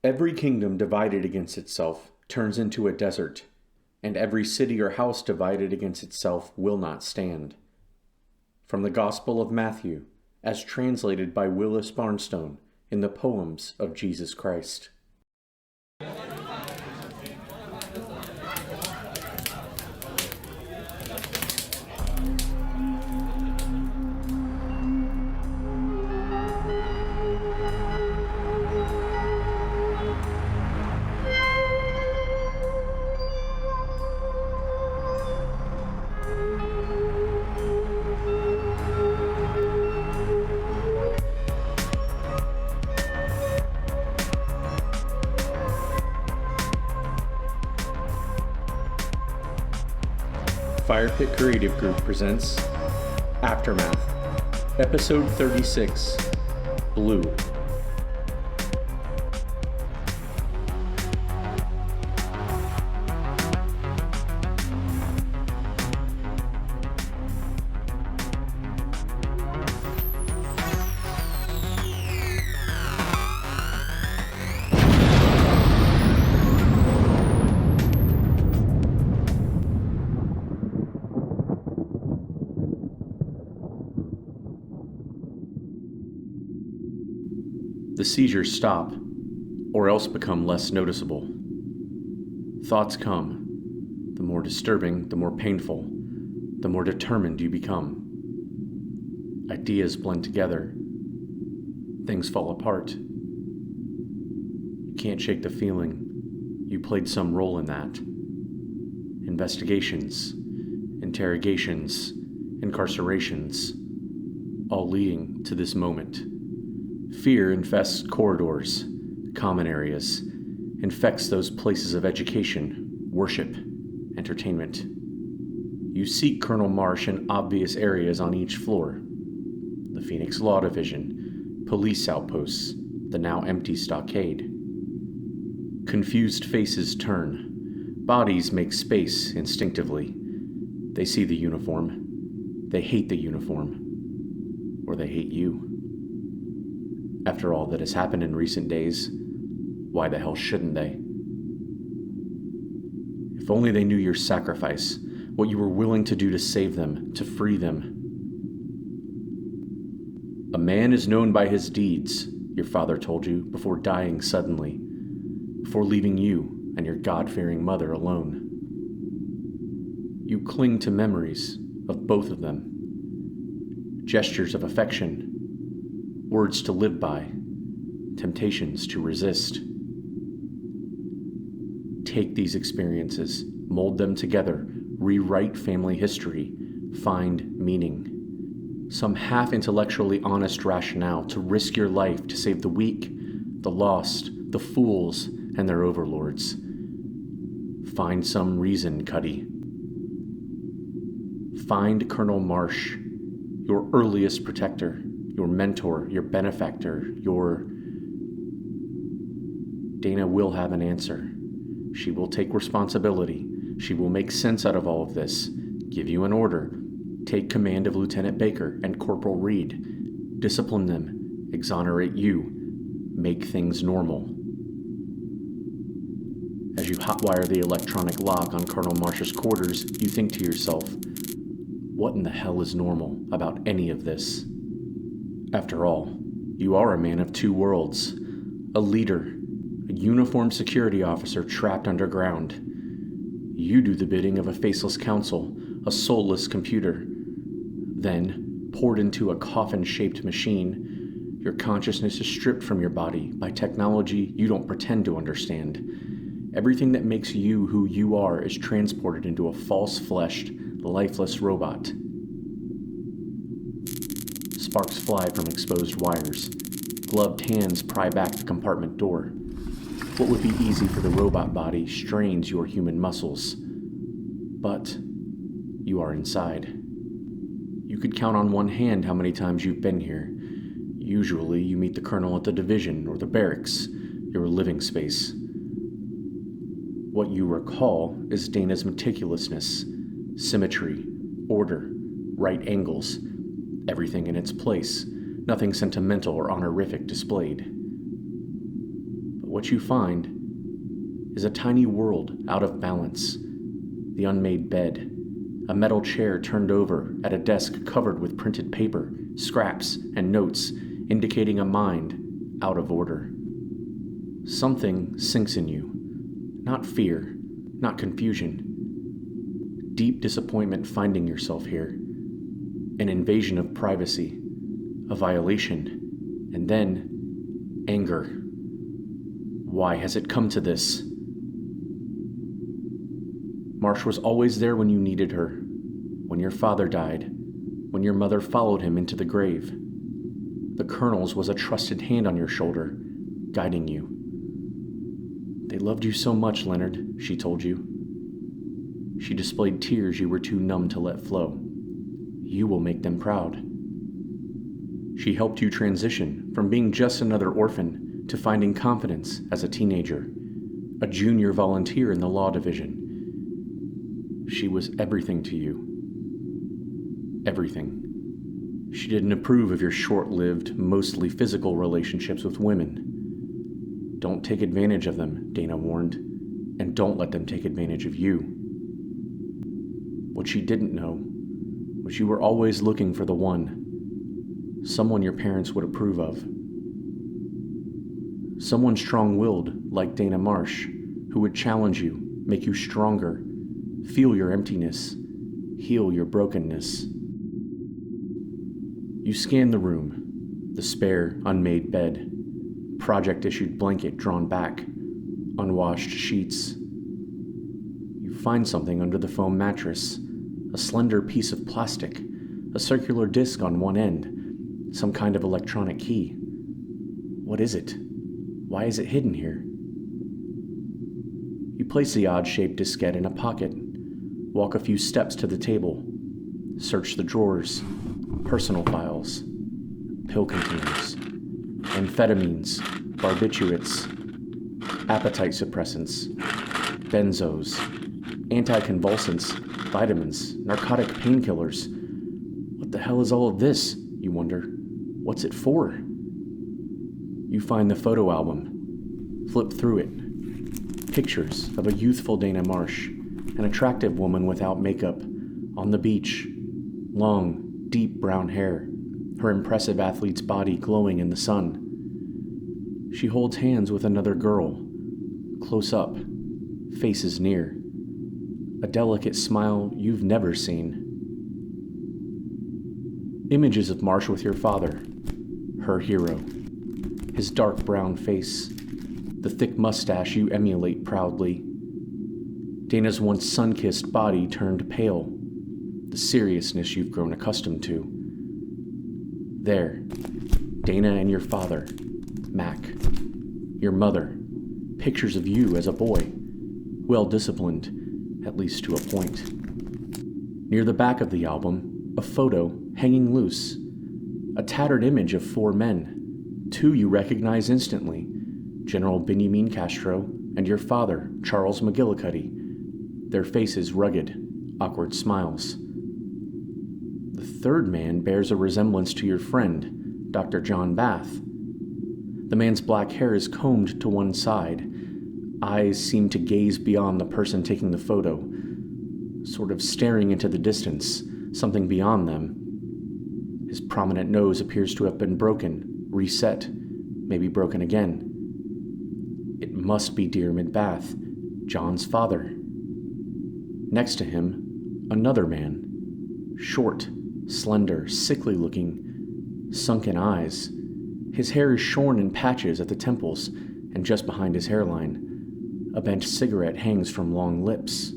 Every kingdom divided against itself turns into a desert, and every city or house divided against itself will not stand. From the Gospel of Matthew, as translated by Willis Barnstone in the Poems of Jesus Christ. Fire Pit Creative Group presents Aftermath, Episode 36, Blue. The seizures stop, or else become less noticeable. Thoughts come. The more disturbing, the more painful, the more determined you become. Ideas blend together. Things fall apart. You can't shake the feeling. You played some role in that. Investigations, interrogations, incarcerations, all leading to this moment. Fear infests corridors, common areas, infects those places of education, worship, entertainment. You seek Colonel Marsh in obvious areas on each floor. The Phoenix Law Division, police outposts, the now empty stockade. Confused faces turn. Bodies make space instinctively. They see the uniform. They hate the uniform. Or they hate you. After all that has happened in recent days, why the hell shouldn't they? If only they knew your sacrifice, what you were willing to do to save them, to free them. A man is known by his deeds, your father told you, before dying suddenly, before leaving you and your God-fearing mother alone. You cling to memories of both of them, gestures of affection, words to live by, temptations to resist. Take these experiences, mold them together, rewrite family history, find meaning. Some half-intellectually honest rationale to risk your life to save the weak, the lost, the fools, and their overlords. Find some reason, Cutty. Find Colonel Marsh, your earliest protector, your mentor, your benefactor, your... Dana will have an answer. She will take responsibility. She will make sense out of all of this, give you an order, take command of Lieutenant Baker and Corporal Reed, discipline them, exonerate you, make things normal. As you hotwire the electronic lock on Colonel Marsh's quarters, you think to yourself, what in the hell is normal about any of this? After all, you are a man of two worlds, a leader, a uniformed security officer trapped underground. You do the bidding of a faceless council, a soulless computer. Then, poured into a coffin-shaped machine, your consciousness is stripped from your body by technology you don't pretend to understand. Everything that makes you who you are is transported into a false-fleshed, lifeless robot. Sparks fly from exposed wires. Gloved hands pry back the compartment door. What would be easy for the robot body strains your human muscles. But you are inside. You could count on one hand how many times you've been here. Usually you meet the colonel at the division or the barracks, your living space. What you recall is Dana's meticulousness, symmetry, order, right angles, everything in its place, nothing sentimental or honorific displayed. But what you find is a tiny world out of balance. The unmade bed, a metal chair turned over at a desk covered with printed paper, scraps, and notes indicating a mind out of order. Something sinks in you. Not fear, not confusion. Deep disappointment finding yourself here. An invasion of privacy, a violation, and then anger. Why has it come to this? Marsh was always there when you needed her, when your father died, when your mother followed him into the grave. The Colonel's was a trusted hand on your shoulder, guiding you. They loved you so much, Leonard, she told you. She displayed tears you were too numb to let flow. You will make them proud. She helped you transition from being just another orphan to finding confidence as a teenager, a junior volunteer in the law division. She was everything to you. Everything. She didn't approve of your short-lived, mostly physical relationships with women. Don't take advantage of them, Dana warned, and don't let them take advantage of you. What she didn't know was you were always looking for the one, someone your parents would approve of. Someone strong-willed like Dana Marsh, who would challenge you, make you stronger, feel your emptiness, heal your brokenness. You scan the room, the spare, unmade bed, project-issued blanket drawn back, unwashed sheets. You find something under the foam mattress, a slender piece of plastic, a circular disc on one end, some kind of electronic key. What is it? Why is it hidden here? You place the odd-shaped diskette in a pocket, walk a few steps to the table, search the drawers, personal files, pill containers, amphetamines, barbiturates, appetite suppressants, benzos, anticonvulsants, vitamins, narcotic painkillers. What the hell is all of this, you wonder? What's it for? You find the photo album, flip through it. Pictures of a youthful Dana Marsh, an attractive woman without makeup, on the beach, long, deep brown hair, her impressive athlete's body glowing in the sun. She holds hands with another girl, close up, faces near. A delicate smile you've never seen. Images of Marsh with your father, her hero. His dark brown face, the thick mustache you emulate proudly. Dana's once sun-kissed body turned pale, the seriousness you've grown accustomed to. There, Dana and your father, Mac. Your mother, pictures of you as a boy, well-disciplined, at least to a point. Near the back of the album, a photo hanging loose, a tattered image of 4 men. 2 you recognize instantly, General Benjamin Castro and your father, Charles McGillicuddy, their faces rugged, awkward smiles. The 3rd man bears a resemblance to your friend, Dr. John Bath. The man's black hair is combed to one side. Eyes seem to gaze beyond the person taking the photo, sort of staring into the distance, something beyond them. His prominent nose appears to have been broken, reset, maybe broken again. It must be Diarmid Bath, John's father. Next to him, another man, short, slender, sickly-looking, sunken eyes. His hair is shorn in patches at the temples and just behind his hairline. A bent cigarette hangs from long lips.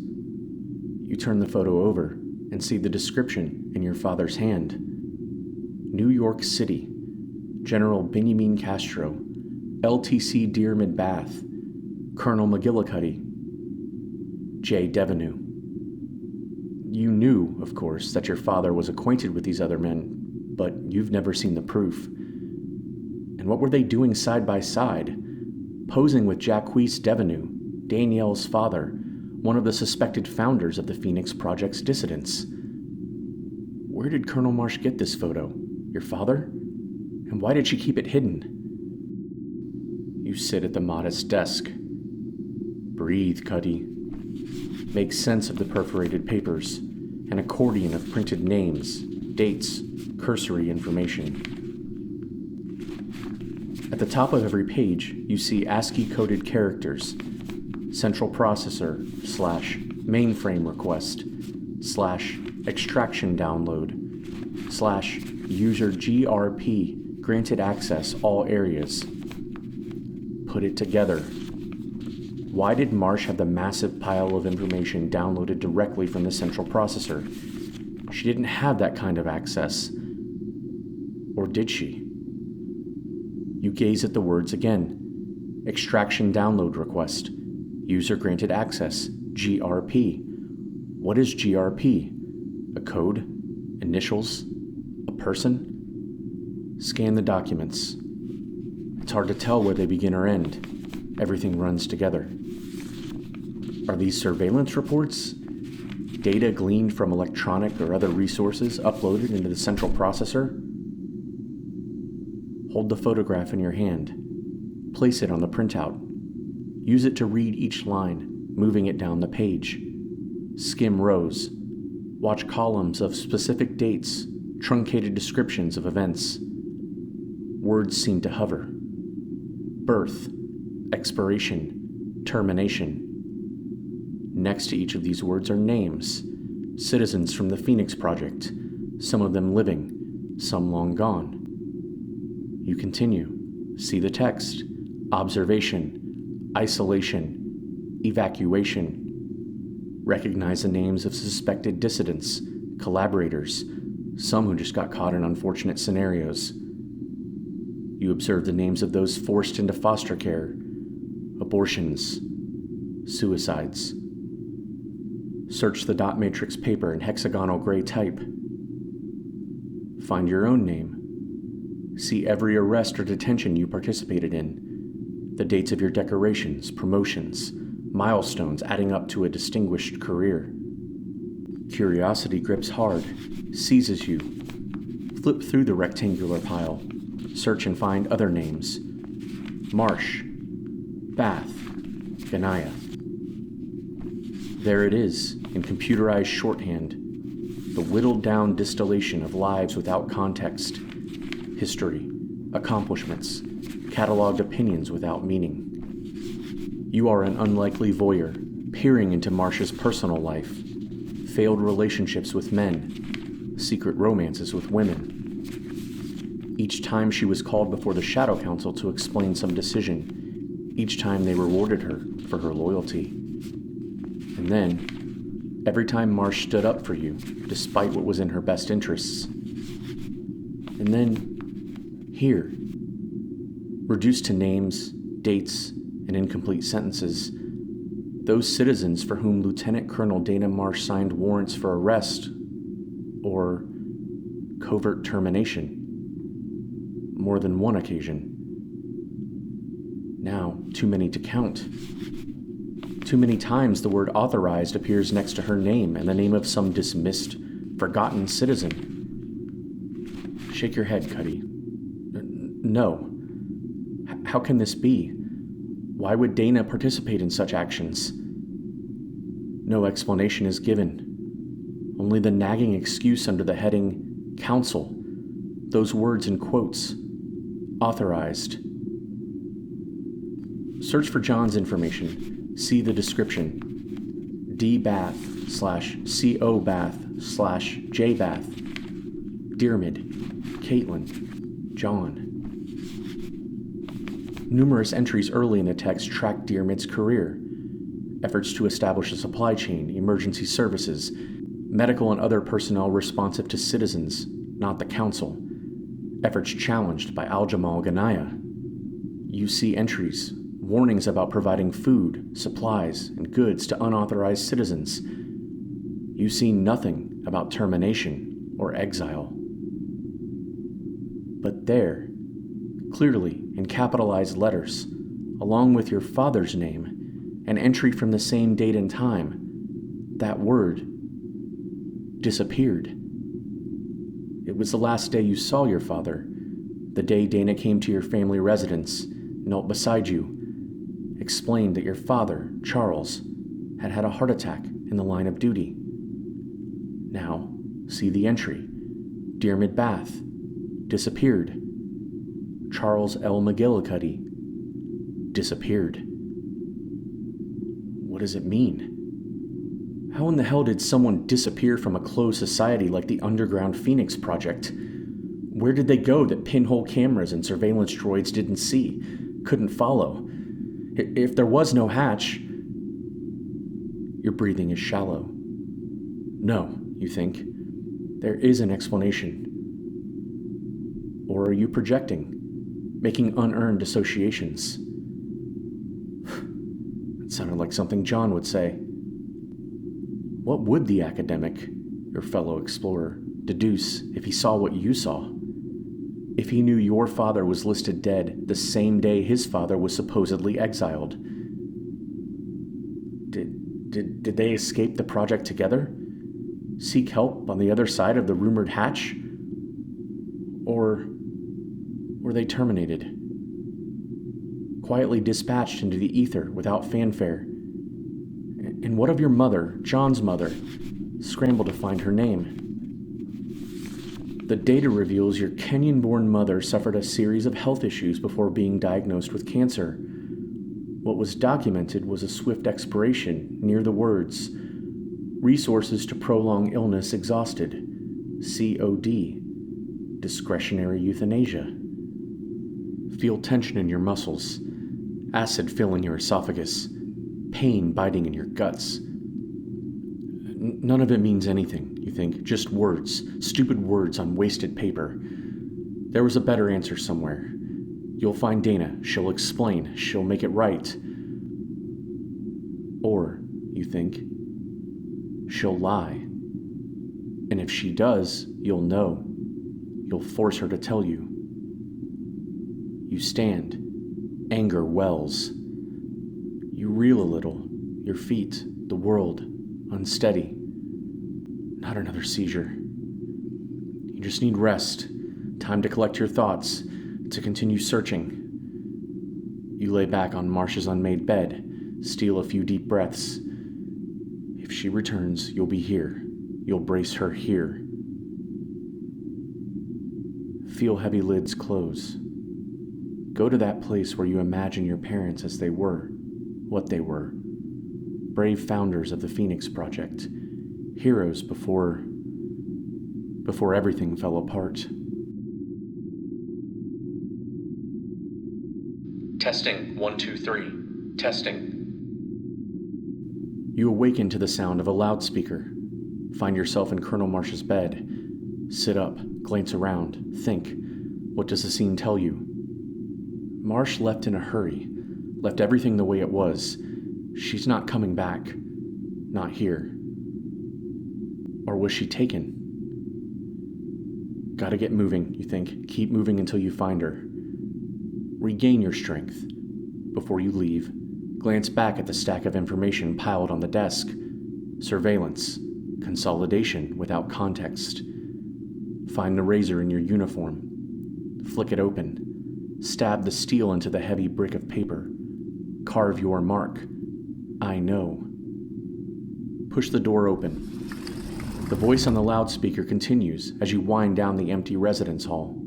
You turn the photo over and see the description in your father's hand. New York City, General Benjamin Castro, LTC Diarmid Bath, Colonel McGillicuddy, J. Devanue. You knew, of course, that your father was acquainted with these other men, but you've never seen the proof. And what were they doing side by side? Posing with Jacques Devanue, Danielle's father, one of the suspected founders of the Phoenix Project's dissidents. Where did Colonel Marsh get this photo? Your father? And why did she keep it hidden? You sit at the modest desk. Breathe, Cutty. Make sense of the perforated papers, an accordion of printed names, dates, cursory information. At the top of every page, you see ASCII-coded characters, central processor / mainframe request / extraction download / user GRP granted access all areas. Put it together. Why did Marsh have the massive pile of information downloaded directly from the central processor? She didn't have that kind of access. Or did she? You gaze at the words again. Extraction download request. User granted access. GRP. What is GRP? A code? Initials? A person? Scan the documents. It's hard to tell where they begin or end. Everything runs together. Are these surveillance reports? Data gleaned from electronic or other resources uploaded into the central processor? Hold the photograph in your hand. Place it on the printout. Use it to read each line, moving it down the page. Skim rows. Watch columns of specific dates, truncated descriptions of events. Words seem to hover. Birth, expiration, termination. Next to each of these words are names. Citizens from the Phoenix Project, some of them living, some long gone. You continue. See the text. Observation, isolation, evacuation. Recognize the names of suspected dissidents, collaborators, some who just got caught in unfortunate scenarios. You observe the names of those forced into foster care, abortions, suicides. Search the dot matrix paper in hexagonal gray type. Find your own name. See every arrest or detention you participated in, the dates of your decorations, promotions, milestones adding up to a distinguished career. Curiosity grips hard, seizes you. Flip through the rectangular pile. Search and find other names. Marsh, Bath, Ganaya. There it is, in computerized shorthand, the whittled-down distillation of lives without context, history, accomplishments, cataloged opinions without meaning. You are an unlikely voyeur, peering into Marsh's personal life, failed relationships with men, secret romances with women. Each time she was called before the Shadow Council to explain some decision, each time they rewarded her for her loyalty. And then, every time Marsh stood up for you, despite what was in her best interests. And then, here, reduced to names, dates, and incomplete sentences, those citizens for whom Lieutenant Colonel Dana Marsh signed warrants for arrest or covert termination. More than one occasion. Now, too many to count. Too many times the word authorized appears next to her name and the name of some dismissed, forgotten citizen. Shake your head, Cutty. No. How can this be? Why would Dana participate in such actions? No explanation is given. Only the nagging excuse under the heading, Council. Those words in quotes. Authorized. Search for John's information. See the description. DBath/CO Bath/JBath. Diarmid, Caitlin, John. Numerous entries early in the text track Diarmid's career. Efforts to establish a supply chain, emergency services, medical and other personnel responsive to citizens, not the council. Efforts challenged by Al-Jamal Ganaya. You see entries, warnings about providing food, supplies, and goods to unauthorized citizens. You see nothing about termination or exile. But there, clearly in capitalized letters, along with your father's name, an entry from the same date and time, that word disappeared. It was the last day you saw your father, the day Dana came to your family residence, knelt beside you, explained that your father, Charles, had had a heart attack in the line of duty. Now, see the entry. Dear Mid-Bath, disappeared. Charles L. McGillicuddy, disappeared. What does it mean? How in the hell did someone disappear from a closed society like the underground Phoenix Project? Where did they go that pinhole cameras and surveillance droids didn't see, couldn't follow? If there was no hatch... Your breathing is shallow. No, you think. There is an explanation. Or are you projecting, making unearned associations? It sounded like something John would say. What would the academic, your fellow explorer, deduce if he saw what you saw? If he knew your father was listed dead the same day his father was supposedly exiled? Did they escape the project together? Seek help on the other side of the rumored hatch? Or were they terminated? Quietly dispatched into the ether without fanfare? And what of your mother, John's mother? Scramble to find her name. The data reveals your Kenyan-born mother suffered a series of health issues before being diagnosed with cancer. What was documented was a swift expiration near the words, "Resources to prolong illness exhausted. COD. Discretionary euthanasia." Feel tension in your muscles, acid filling your esophagus, pain biting in your guts. None of it means anything, you think, just words, stupid words on wasted paper. There was a better answer somewhere. You'll find Dana, she'll explain, she'll make it right. Or, you think, she'll lie. And if she does, you'll know. You'll force her to tell you. You stand. Anger wells. You reel a little, your feet, the world, unsteady. Not another seizure. You just need rest, time to collect your thoughts, to continue searching. You lay back on Marsh's unmade bed, steal a few deep breaths. If she returns, you'll be here. You'll brace her here. Feel heavy lids close. Go to that place where you imagine your parents as they were, what they were. Brave founders of the Phoenix Project. Heroes before everything fell apart. Testing, 1, 2, 3. Testing. You awaken to the sound of a loudspeaker. Find yourself in Colonel Marsh's bed. Sit up, glance around, think. What does the scene tell you? Marsh left in a hurry, left everything the way it was. She's not coming back. Not here. Or was she taken? Gotta get moving, you think. Keep moving until you find her. Regain your strength. Before you leave, glance back at the stack of information piled on the desk. Surveillance. Consolidation without context. Find the razor in your uniform. Flick it open. Stab the steel into the heavy brick of paper. Carve your mark. I know. Push the door open. The voice on the loudspeaker continues as you wind down the empty residence hall.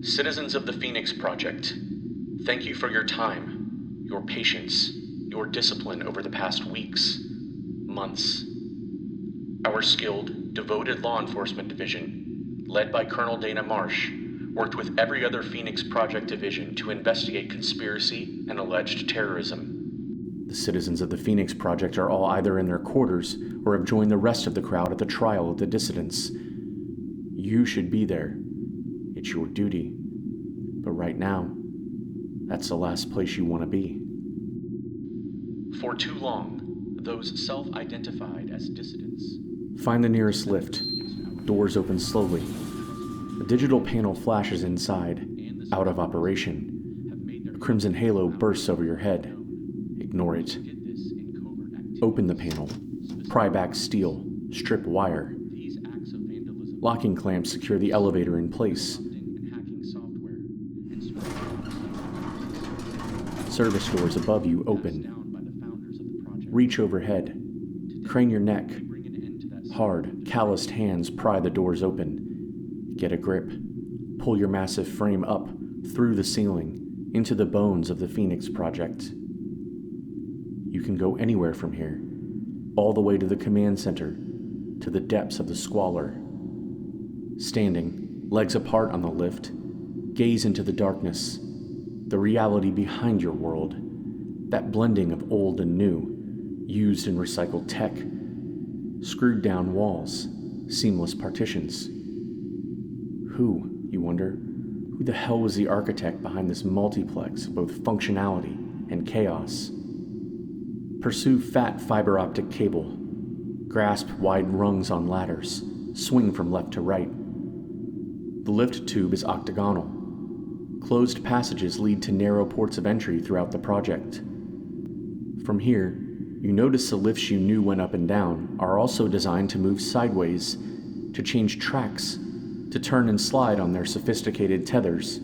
Citizens of the Phoenix Project, thank you for your time, your patience, your discipline over the past weeks, months. Our skilled, devoted law enforcement division, led by Colonel Dana Marsh, worked with every other Phoenix Project division to investigate conspiracy and alleged terrorism. The citizens of the Phoenix Project are all either in their quarters or have joined the rest of the crowd at the trial of the dissidents. You should be there. It's your duty. But right now, that's the last place you want to be. For too long, those self-identified as dissidents. Find the nearest lift. Doors open slowly. A digital panel flashes inside, out of operation. A crimson halo bursts over your head. Ignore it. Open the panel. Pry back steel. Strip wire. Locking clamps secure the elevator in place. service doors above you open. Reach overhead. Crane your neck. Hard, calloused hands pry the doors open. Get a grip. Pull your massive frame up, through the ceiling, into the bones of the Phoenix Project. You can go anywhere from here, all the way to the command center, to the depths of the squalor. Standing, legs apart on the lift, gaze into the darkness, the reality behind your world, that blending of old and new, used and recycled tech, screwed down walls, seamless partitions. Who, you wonder, who the hell was the architect behind this multiplex of both functionality and chaos? Pursue fat fiber optic cable, grasp wide rungs on ladders, swing from left to right. The lift tube is octagonal. Closed passages lead to narrow ports of entry throughout the project. From here, you notice the lifts you knew went up and down are also designed to move sideways, to change tracks, to turn and slide on their sophisticated tethers.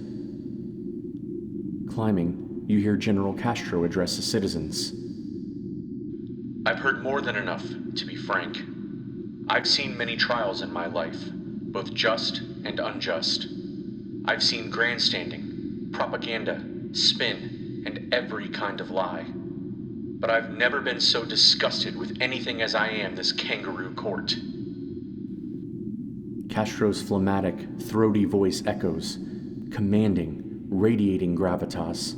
Climbing, you hear General Castro address the citizens. I've heard more than enough, to be frank. I've seen many trials in my life, both just and unjust. I've seen grandstanding, propaganda, spin, and every kind of lie. But I've never been so disgusted with anything as I am this kangaroo court. Castro's phlegmatic, throaty voice echoes, commanding, radiating gravitas.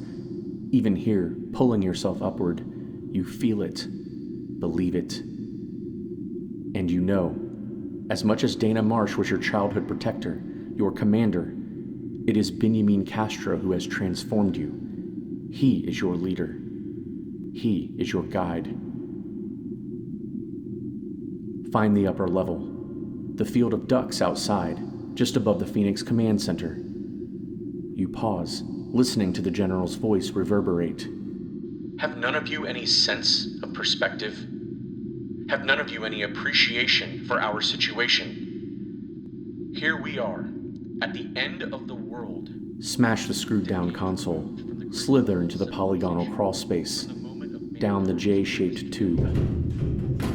Even here, pulling yourself upward, you feel it, believe it. And you know, as much as Dana Marsh was your childhood protector, your commander, it is Benjamin Castro who has transformed you. He is your leader. He is your guide. Find the upper level, the field of ducks outside, just above the Phoenix Command Center. You pause, listening to the General's voice reverberate. Have none of you any sense of perspective? Have none of you any appreciation for our situation? Here we are, at the end of the world. Smash the screwed-down console, slither into the polygonal crawl space, down the J-shaped tube.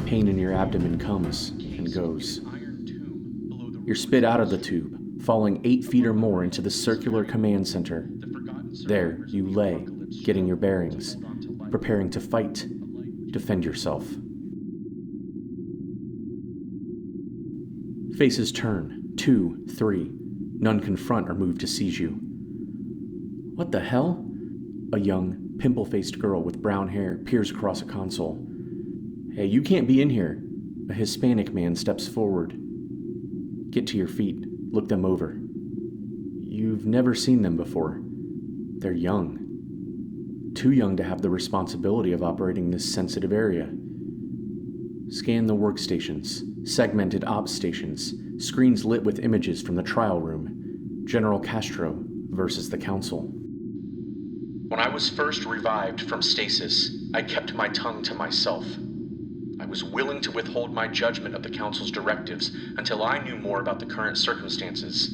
Pain in your abdomen comes and goes. You're spit out of the tube, falling 8 feet or more into the circular command center. There you lay, getting your bearings, preparing to fight, defend yourself. Faces turn, 2, 3. None confront or move to seize you. What the hell? A young, pimple-faced girl with brown hair peers across a console. Hey, you can't be in here. A Hispanic man steps forward. Get to your feet. Look them over. You've never seen them before. They're young. Too young to have the responsibility of operating this sensitive area. Scan the workstations, segmented ops stations, screens lit with images from the trial room. General Castro versus the Council. When I was first revived from stasis, I kept my tongue to myself. I was willing to withhold my judgment of the Council's directives until I knew more about the current circumstances.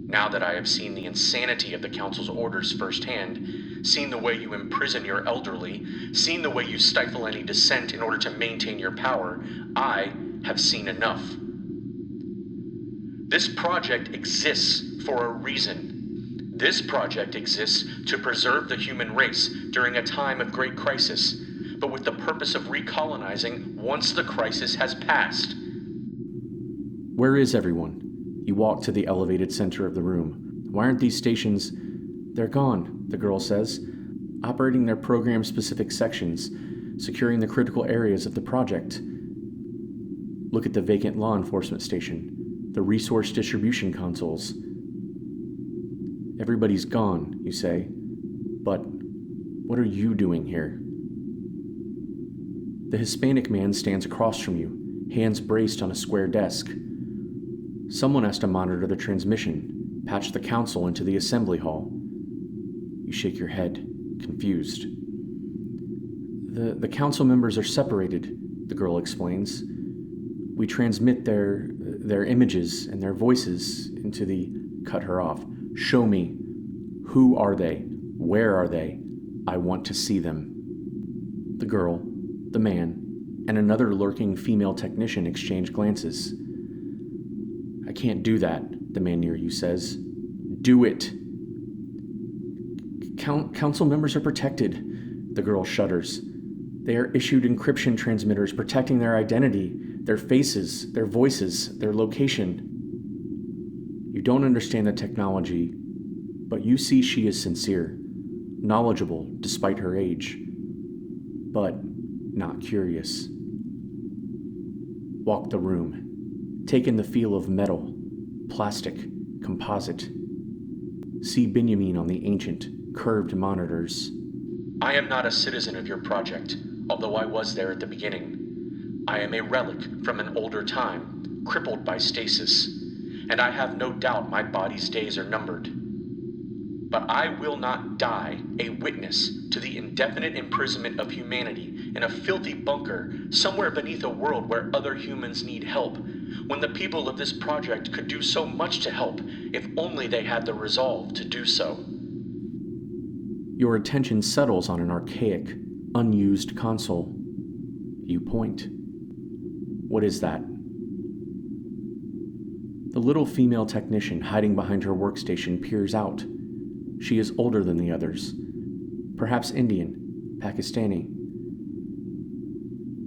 Now that I have seen the insanity of the Council's orders firsthand, seen the way you imprison your elderly, seen the way you stifle any dissent in order to maintain your power, I have seen enough. This project exists for a reason. This project exists to preserve the human race during a time of great crisis, but with the purpose of recolonizing once the crisis has passed. Where is everyone? You walk to the elevated center of the room. Why aren't these stations... They're gone, the girl says, operating their program-specific sections, securing the critical areas of the project. Look at the vacant law enforcement station, the resource distribution consoles. Everybody's gone, you say. But what are you doing here? The Hispanic man stands across from you, hands braced on a square desk. Someone has to monitor the transmission, patch the council into the assembly hall. You shake your head, confused. The council members are separated, the girl explains. We transmit their images and their voices into the... Cut her off. Show me. Who are they? Where are they? I want to see them. The girl, the man, and another lurking female technician exchange glances. I can't do that, the man near you says. Do it. Council members are protected, the girl shudders. They are issued encryption transmitters protecting their identity, their faces, their voices, their location. You don't understand the technology, but you see she is sincere, knowledgeable despite her age, but not curious. Walk the room. Take in the feel of metal, plastic, composite. See Benjamin on the ancient, curved monitors. I am not a citizen of your project, although I was there at the beginning. I am a relic from an older time, crippled by stasis, and I have no doubt my body's days are numbered. But I will not die a witness to the indefinite imprisonment of humanity in a filthy bunker somewhere beneath a world where other humans need help, when the people of this project could do so much to help if only they had the resolve to do so. Your attention settles on an archaic, unused console. You point. What is that? The little female technician hiding behind her workstation peers out. She is older than the others. Perhaps Indian, Pakistani.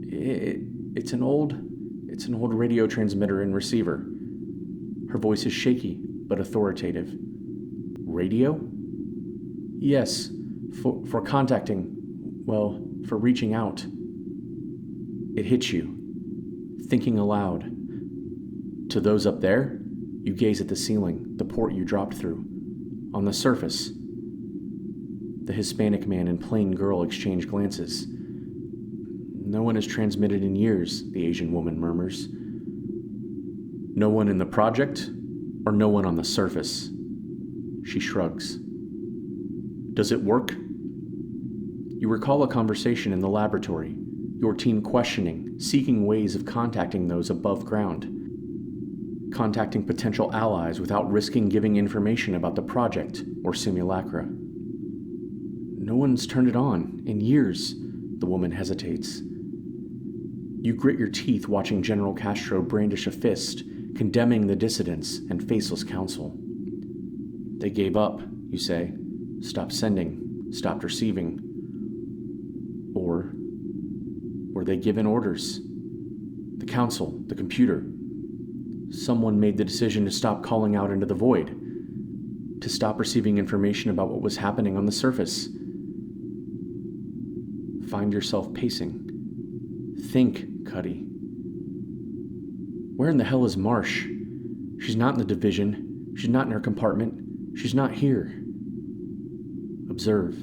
It's an old radio transmitter and receiver. Her voice is shaky, but authoritative. Radio? Yes, for contacting, well, for reaching out. It hits you. Thinking aloud. To those up there, you gaze at the ceiling, the port you dropped through. On the surface, the Hispanic man and plain girl exchange glances. No one has transmitted in years, the Asian woman murmurs. No one in the project, or no one on the surface? She shrugs. Does it work? You recall a conversation in the laboratory, your team questioning, seeking ways of contacting those above ground. Contacting potential allies without risking giving information about the project or simulacra. No one's turned it on in years, the woman hesitates. You grit your teeth watching General Castro brandish a fist, condemning the dissidents and faceless council. They gave up, you say, stopped sending, stopped receiving. Or were they given orders? The council, the computer. Someone made the decision to stop calling out into the void, to stop receiving information about what was happening on the surface. Find yourself pacing. Think, Cutty. Where in the hell is Marsh? She's not in the division. She's not in her compartment. She's not here. Observe.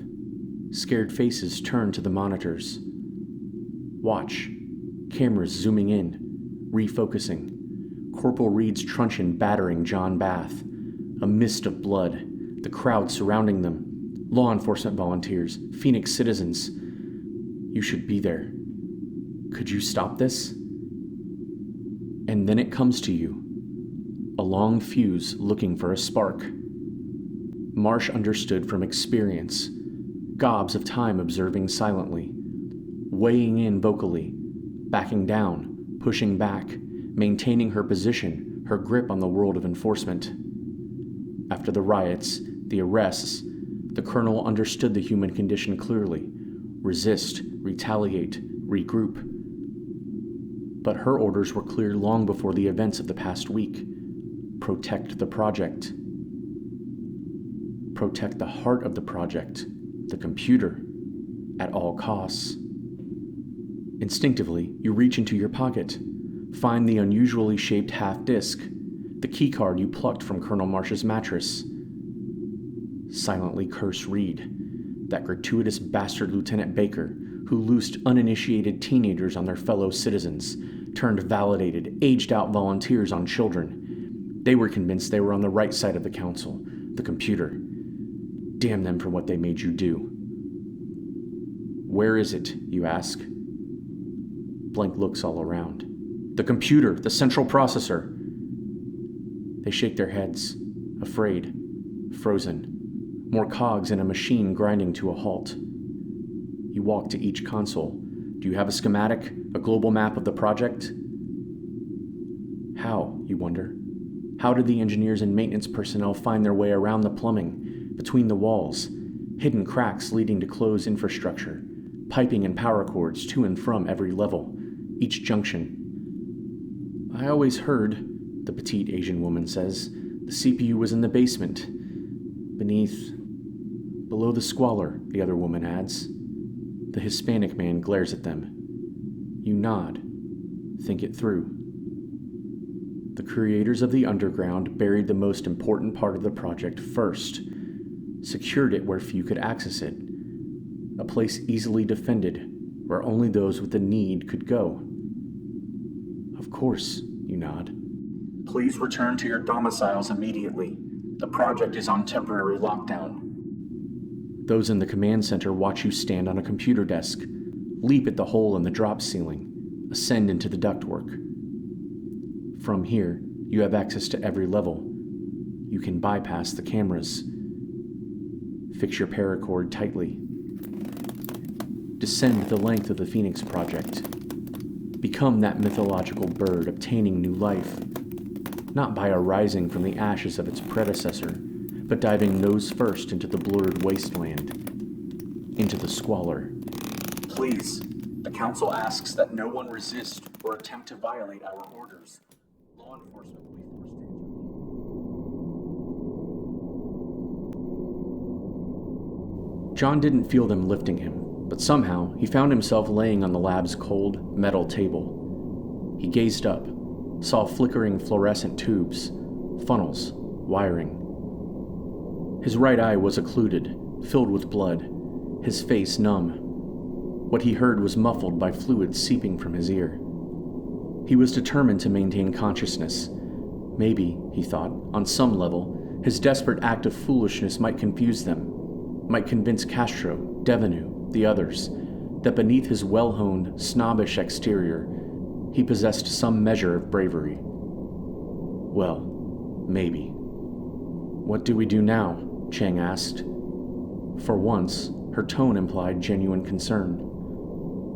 Scared faces turn to the monitors. Watch. Cameras zooming in, refocusing. Corporal Reed's truncheon battering John Bath. A mist of blood. The crowd surrounding them. Law enforcement volunteers. Phoenix citizens. You should be there. Could you stop this? And then it comes to you. A long fuse looking for a spark. Marsh understood from experience. Gobs of time observing silently. Weighing in vocally. Backing down. Pushing back. Maintaining her position, her grip on the world of enforcement. After the riots, the arrests, the colonel understood the human condition clearly. Resist, retaliate, regroup. But her orders were clear long before the events of the past week. Protect the project. Protect the heart of the project, the computer, at all costs. Instinctively, you reach into your pocket. Find the unusually shaped half-disc, the keycard you plucked from Colonel Marsh's mattress. Silently curse Reed, that gratuitous bastard Lieutenant Baker, who loosed uninitiated teenagers on their fellow citizens, turned validated, aged-out volunteers on children. They were convinced they were on the right side of the council, the computer. Damn them for what they made you do. Where is it, you ask? Blank looks all around. The computer, the central processor. They shake their heads, afraid, frozen. More cogs in a machine grinding to a halt. He walked to each console. Do you have a schematic, a global map of the project? How, you wonder? How did the engineers and maintenance personnel find their way around the plumbing, between the walls, hidden cracks leading to closed infrastructure, piping and power cords to and from every level, each junction? I always heard, the petite Asian woman says, the CPU was in the basement. Below the squalor, the other woman adds. The Hispanic man glares at them. You nod. Think it through. The creators of the underground buried the most important part of the project first, secured it where few could access it, a place easily defended where only those with the need could go. Of course, you nod. Please return to your domiciles immediately. The project is on temporary lockdown. Those in the command center watch you stand on a computer desk, leap at the hole in the drop ceiling, ascend into the ductwork. From here, you have access to every level. You can bypass the cameras. Fix your paracord tightly. Descend the length of the Phoenix Project. Become that mythological bird obtaining new life, not by arising from the ashes of its predecessor, but diving nose first into the blurred wasteland, into the squalor. Please, the Council asks that no one resist or attempt to violate our orders. Law enforcement will be forced to... John didn't feel them lifting him, but somehow he found himself laying on the lab's cold, metal table. He gazed up, saw flickering fluorescent tubes, funnels, wiring. His right eye was occluded, filled with blood, his face numb. What he heard was muffled by fluid seeping from his ear. He was determined to maintain consciousness. Maybe, he thought, on some level, his desperate act of foolishness might confuse them, might convince Castro, Devenu, the others, that beneath his well-honed, snobbish exterior, he possessed some measure of bravery. Well, maybe. What do we do now? Chang asked. For once, her tone implied genuine concern.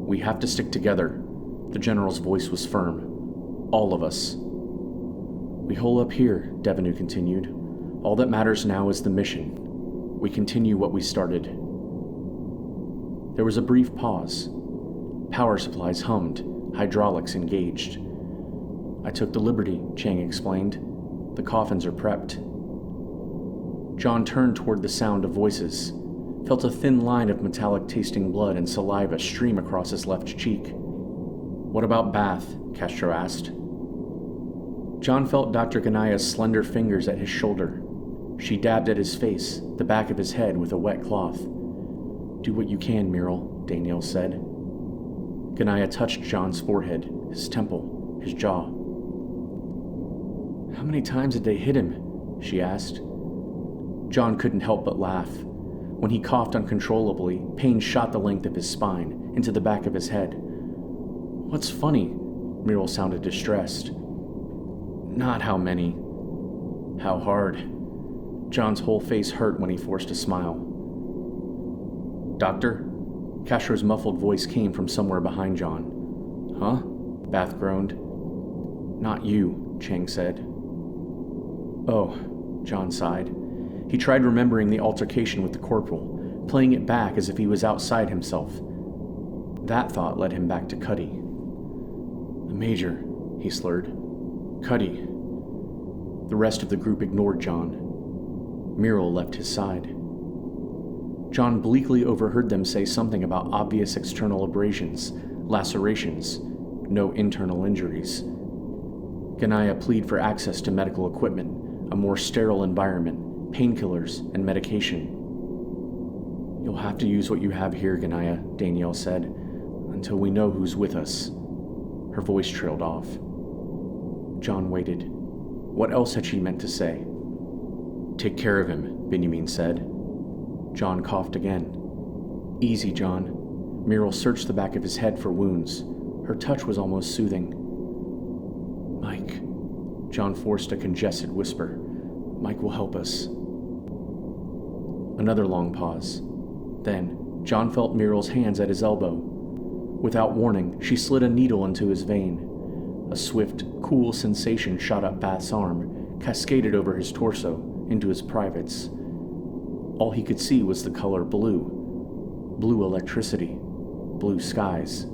We have to stick together. The general's voice was firm. All of us. We hole up here, Devenu continued. All that matters now is the mission. We continue what we started. There was a brief pause. Power supplies hummed, hydraulics engaged. I took the liberty, Chang explained. The coffins are prepped. John turned toward the sound of voices, felt a thin line of metallic-tasting blood and saliva stream across his left cheek. What about Bath? Castro asked. John felt Dr. Ganaya's slender fingers at his shoulder. She dabbed at his face, the back of his head, with a wet cloth. Do what you can, Muriel, Danielle said. Ganaya touched John's forehead, his temple, his jaw. How many times did they hit him? She asked. John couldn't help but laugh. When he coughed uncontrollably, pain shot the length of his spine, into the back of his head. What's funny? Muriel sounded distressed. Not how many. How hard. John's whole face hurt when he forced a smile. Doctor? Castro's muffled voice came from somewhere behind John. Huh? Bath groaned. Not you, Chang said. Oh, John sighed. He tried remembering the altercation with the corporal, playing it back as if he was outside himself. That thought led him back to Cutty. The Major, he slurred. Cutty. The rest of the group ignored John. Muriel left his side. John bleakly overheard them say something about obvious external abrasions, lacerations, no internal injuries. Ganaya pleaded for access to medical equipment, a more sterile environment, painkillers, and medication. You'll have to use what you have here, Ganaya, Danielle said, until we know who's with us. Her voice trailed off. John waited. What else had she meant to say? Take care of him, Benjamin said. John coughed again. Easy, John. Muriel searched the back of his head for wounds. Her touch was almost soothing. Mike. John forced a congested whisper. Mike will help us. Another long pause. Then, John felt Muriel's hands at his elbow. Without warning, she slid a needle into his vein. A swift, cool sensation shot up Bath's arm, cascaded over his torso, into his privates. All he could see was the color blue. Blue electricity. Blue skies.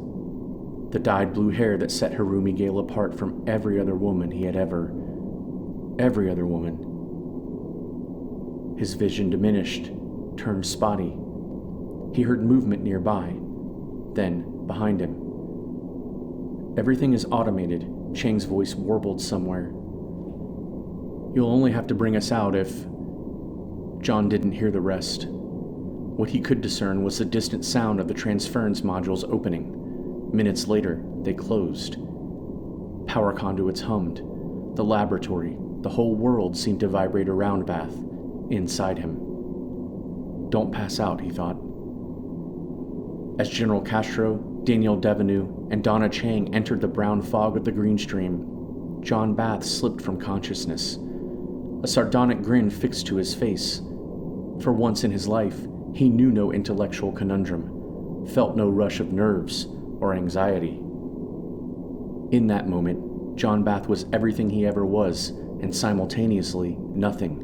The dyed blue hair that set Harumi Gale apart from every other woman he had ever... Every other woman. His vision diminished, turned spotty. He heard movement nearby, then behind him. Everything is automated, Chang's voice warbled somewhere. You'll only have to bring us out if... John didn't hear the rest. What he could discern was the distant sound of the transference modules opening. Minutes later, they closed. Power conduits hummed. The laboratory, the whole world seemed to vibrate around Bath, inside him. Don't pass out, he thought. As General Castro, Danielle Devenu, and Donna Chang entered the brown fog of the green stream, John Bath slipped from consciousness. A sardonic grin fixed to his face. For once in his life, he knew no intellectual conundrum, felt no rush of nerves or anxiety. In that moment, John Bath was everything he ever was, and simultaneously nothing.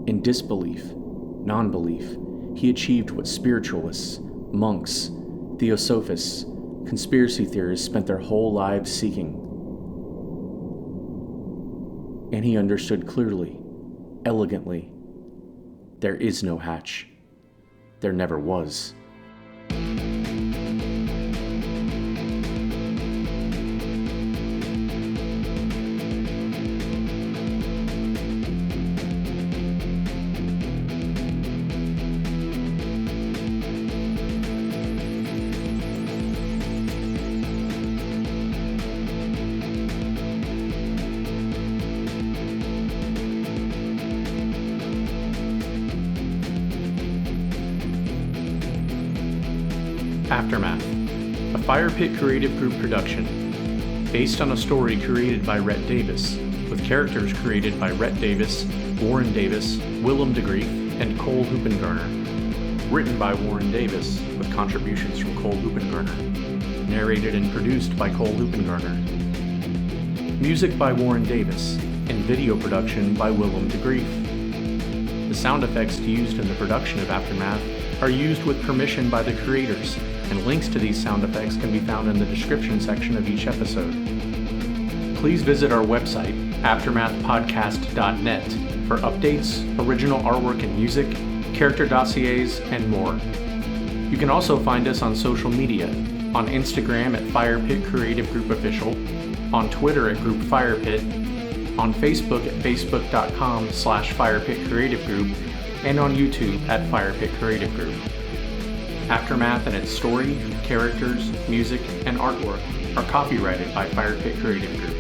In disbelief, non-belief, he achieved what spiritualists, monks, theosophists, conspiracy theorists spent their whole lives seeking. And he understood clearly, elegantly, there is no hatch. There never was. Aftermath, a Fire Pit Creative Group production, based on a story created by Rhett Davis, with characters created by Rhett Davis, Warren Davis, Willem de Greef, and Cole Hoopingarner. Written by Warren Davis, with contributions from Cole Hoopingarner. Narrated and produced by Cole Hoopingarner. Music by Warren Davis, and video production by Willem de Greef. The sound effects used in the production of Aftermath are used with permission by the creators, and links to these sound effects can be found in the description section of each episode. Please visit our website, aftermathpodcast.net, for updates, original artwork and music, character dossiers, and more. You can also find us on social media, on Instagram at Fire Pit Creative Group Official, on Twitter at Group Fire Pit, on Facebook at facebook.com/Fire Pit Creative Group, and on YouTube at Fire Pit Creative Group. Aftermath and its story, characters, music, and artwork are copyrighted by Fire Pit Creative Group.